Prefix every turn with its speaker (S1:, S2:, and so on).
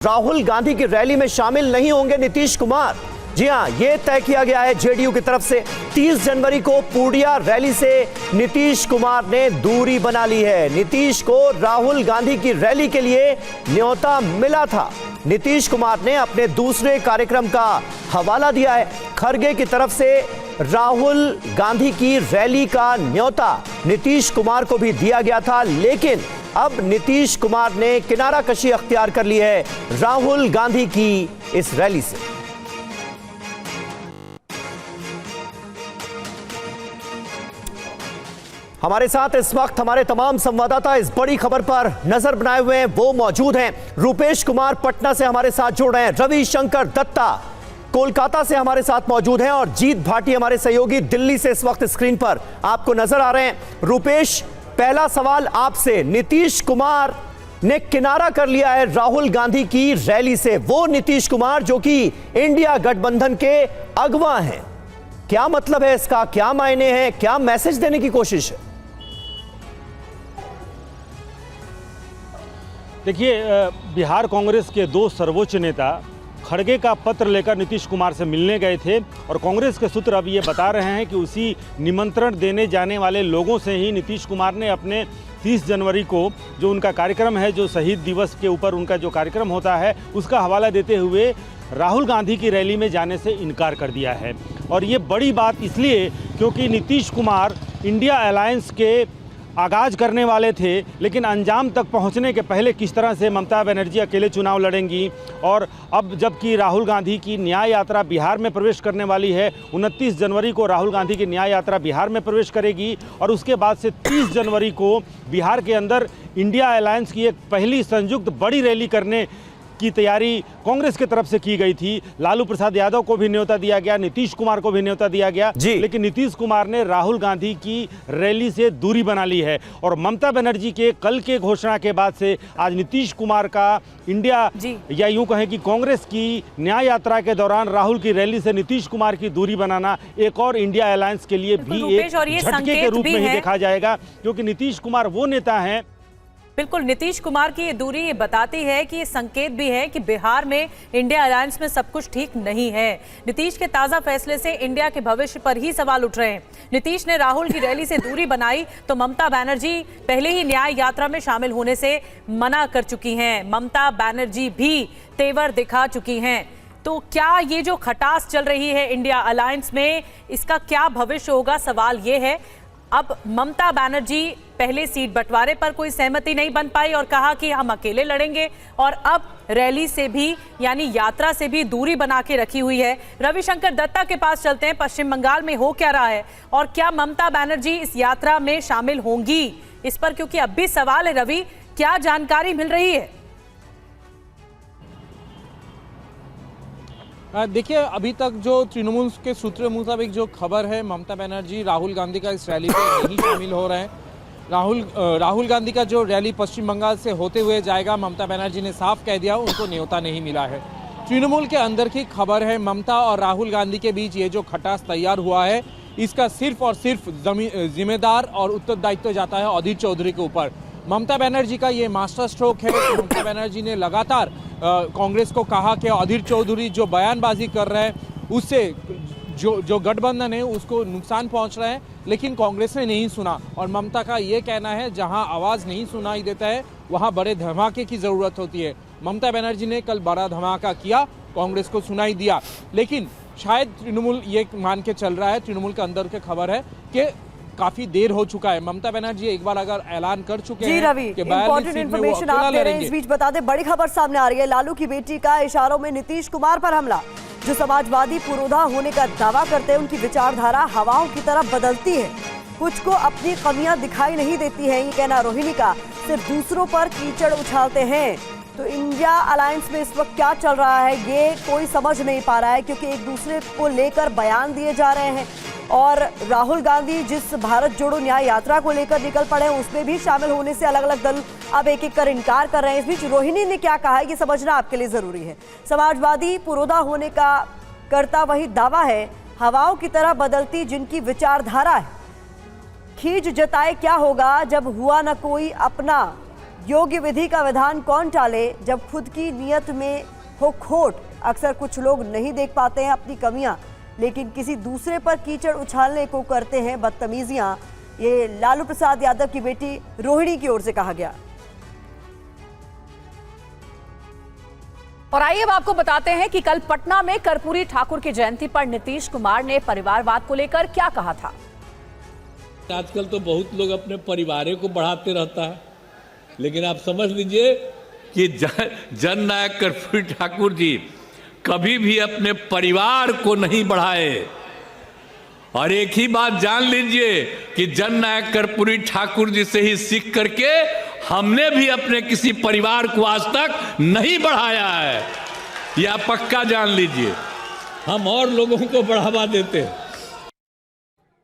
S1: राहुल गांधी की रैली में शामिल नहीं होंगे नीतीश कुमार। जी हां, यह तय किया गया है जेडीयू की तरफ से। 30 जनवरी को पूर्णिया रैली से नीतीश कुमार ने दूरी बना ली है। नीतीश को राहुल गांधी की रैली के लिए न्योता मिला था। नीतीश कुमार ने अपने दूसरे कार्यक्रम का हवाला दिया है। खरगे की तरफ से राहुल गांधी की रैली का न्योता नीतीश कुमार को भी दिया गया था, लेकिन अब नीतीश कुमार ने किनारा कशी अख्तियार कर ली है राहुल गांधी की इस रैली से। हमारे साथ इस वक्त हमारे तमाम संवाददाता इस बड़ी खबर पर नजर बनाए हुए हैं, वो मौजूद हैं। रूपेश कुमार पटना से हमारे साथ जुड़ रहे हैं, रविशंकर दत्ता कोलकाता से हमारे साथ मौजूद हैं और जीत भाटी हमारे सहयोगी दिल्ली से इस वक्त स्क्रीन पर आपको नजर आ रहे हैं। रूपेश, पहला सवाल आपसे, नीतीश कुमार ने किनारा कर लिया है राहुल गांधी की रैली से, वो नीतीश कुमार जो कि इंडिया गठबंधन के अगवा हैं। क्या मतलब है इसका, क्या मायने हैं, क्या मैसेज देने की कोशिश है?
S2: देखिए, बिहार कांग्रेस के दो सर्वोच्च नेता खड़गे का पत्र लेकर नीतीश कुमार से मिलने गए थे और कांग्रेस के सूत्र अब ये बता रहे हैं कि उसी निमंत्रण देने जाने वाले लोगों से ही नीतीश कुमार ने अपने 30 जनवरी को जो उनका कार्यक्रम है, जो शहीद दिवस के ऊपर उनका जो कार्यक्रम होता है, उसका हवाला देते हुए राहुल गांधी की रैली में जाने से इनकार कर दिया है। और ये बड़ी बात इसलिए क्योंकि नीतीश कुमार इंडिया अलायंस के आगाज करने वाले थे, लेकिन अंजाम तक पहुंचने के पहले किस तरह से ममता बनर्जी अकेले चुनाव लड़ेंगी, और अब जबकि राहुल गांधी की न्याय यात्रा बिहार में प्रवेश करने वाली है, 29 जनवरी को राहुल गांधी की न्याय यात्रा बिहार में प्रवेश करेगी और उसके बाद से 30 जनवरी को बिहार के अंदर इंडिया अलायंस की एक पहली संयुक्त बड़ी रैली करने की तैयारी कांग्रेस की तरफ से की गई थी। लालू प्रसाद यादव को भी न्योता दिया गया, नीतीश कुमार को भी न्योता दिया गया, लेकिन नीतीश कुमार ने राहुल गांधी की रैली से दूरी बना ली है। और ममता बनर्जी के कल के घोषणा के बाद से आज नीतीश कुमार का इंडिया या यूं कहें कि कांग्रेस की न्याय यात्रा के दौरान राहुल की रैली से नीतीश कुमार की दूरी बनाना एक और इंडिया अलायंस के लिए भी एक झटके के रूप में ही देखा जाएगा, क्योंकि नीतीश कुमार वो नेता हैं।
S3: बिल्कुल, नीतीश कुमार की ये दूरी ये बताती है कि ये संकेत भी है कि बिहार में इंडिया अलायंस में सब कुछ ठीक नहीं है। नीतीश के ताजा फैसले से इंडिया के भविष्य पर ही सवाल उठ रहे हैं। नीतीश ने राहुल की रैली से दूरी बनाई तो ममता बनर्जी पहले ही न्याय यात्रा में शामिल होने से मना कर चुकी हैं। ममता बनर्जी भी तेवर दिखा चुकी हैं। तो क्या ये जो खटास चल रही है इंडिया अलायंस में, इसका क्या भविष्य होगा? सवाल ये है। अब ममता बनर्जी पहले सीट बंटवारे पर कोई सहमति नहीं बन पाई और कहा कि हम अकेले लड़ेंगे, और अब रैली से भी यानी यात्रा से भी दूरी बना के रखी हुई है। रविशंकर दत्ता के पास चलते हैं। पश्चिम बंगाल में हो क्या रहा है और क्या ममता बनर्जी इस यात्रा में शामिल होंगी इस पर, क्योंकि अब भी सवाल है। रवि, क्या जानकारी मिल रही है?
S4: देखिए, अभी तक जो तृणमूल के सूत्रों मुताबिक जो खबर है, ममता बनर्जी राहुल गांधी का इस रैली में नहीं शामिल हो रहे हैं। राहुल गांधी का जो रैली पश्चिम बंगाल से होते हुए जाएगा, ममता बनर्जी ने साफ कह दिया उनको न्योता नहीं मिला है। तृणमूल के अंदर की खबर है, ममता और राहुल गांधी के बीच ये जो खटास तैयार हुआ है, इसका सिर्फ और सिर्फ जिम्मेदार और उत्तरदायित्व जाता है अधीर चौधरी के ऊपर। ममता बनर्जी का ये मास्टर स्ट्रोक है। ममता बनर्जी ने लगातार कांग्रेस को कहा कि अधीर चौधरी जो बयानबाजी कर रहे हैं उससे जो गठबंधन है उसको नुकसान पहुंच रहा है, लेकिन कांग्रेस ने नहीं सुना। और ममता का ये कहना है जहां आवाज़ नहीं सुनाई देता है वहां बड़े धमाके की ज़रूरत होती है। ममता बनर्जी ने कल बड़ा धमाका किया, कांग्रेस को सुनाई दिया, लेकिन शायद तृणमूल ये मान के चल रहा है, तृणमूल के अंदर के खबर है कि काफी देर हो चुका है। ममता बनर्जी एक बार अगर ऐलान कर चुके हैं कि
S3: इंपॉर्टेंट इन्फॉर्मेशन आप दे रहे हैं, इस बीच बता दें बड़ी खबर सामने आ रही है। लालू की बेटी का इशारों में नीतीश कुमार पर हमला। जो समाजवादी पुरोधा होने का दावा करते हैं, उनकी विचारधारा हवाओं की तरह बदलती है। कुछ को अपनी कमियां दिखाई नहीं देती है, ये कहना रोहिणी का। सिर्फ दूसरों पर कीचड़ उछालते हैं। तो इंडिया अलायंस में इस वक्त क्या चल रहा है ये कोई समझ नहीं पा रहा है, क्योंकि एक दूसरे को लेकर बयान दिए जा रहे हैं। और राहुल गांधी जिस भारत जोड़ो न्याय यात्रा को लेकर निकल पड़े हैं, उसमें भी शामिल होने से अलग अलग दल अब एक एक कर इनकार कर रहे हैं। इस बीच रोहिणी ने क्या कहा है ये समझना आपके लिए जरूरी है। समाजवादी पुरोधा होने का करता वही दावा है, हवाओं की तरह बदलती जिनकी विचारधारा है। खींच जताए क्या होगा जब हुआ न कोई अपना,
S5: योग्य विधि का विधान कौन टाले जब खुद की नियत में हो खोट। अक्सर कुछ लोग नहीं देख पाते हैं अपनी कमियां, लेकिन किसी दूसरे पर कीचड़ उछालने को करते हैं बदतमीजियां। ये लालू प्रसाद यादव की बेटी रोहिणी की ओर से कहा गया।
S3: और आइए अब आपको बताते हैं कि कल पटना में कर्पूरी ठाकुर की जयंती पर नीतीश कुमार ने परिवारवाद को लेकर क्या कहा था।
S6: आजकल तो बहुत लोग अपने परिवार को बढ़ाते रहता है, लेकिन आप समझ लीजिए कि जननायक कर्पूरी ठाकुर जी कभी भी अपने परिवार को नहीं बढ़ाए। और एक ही बात जान लीजिए कि जननायक कर्पूरी ठाकुर जी से ही सीख करके हमने भी अपने किसी परिवार को आज तक नहीं बढ़ाया है। यह पक्का जान लीजिए। हम और लोगों को बढ़ावा देते हैं।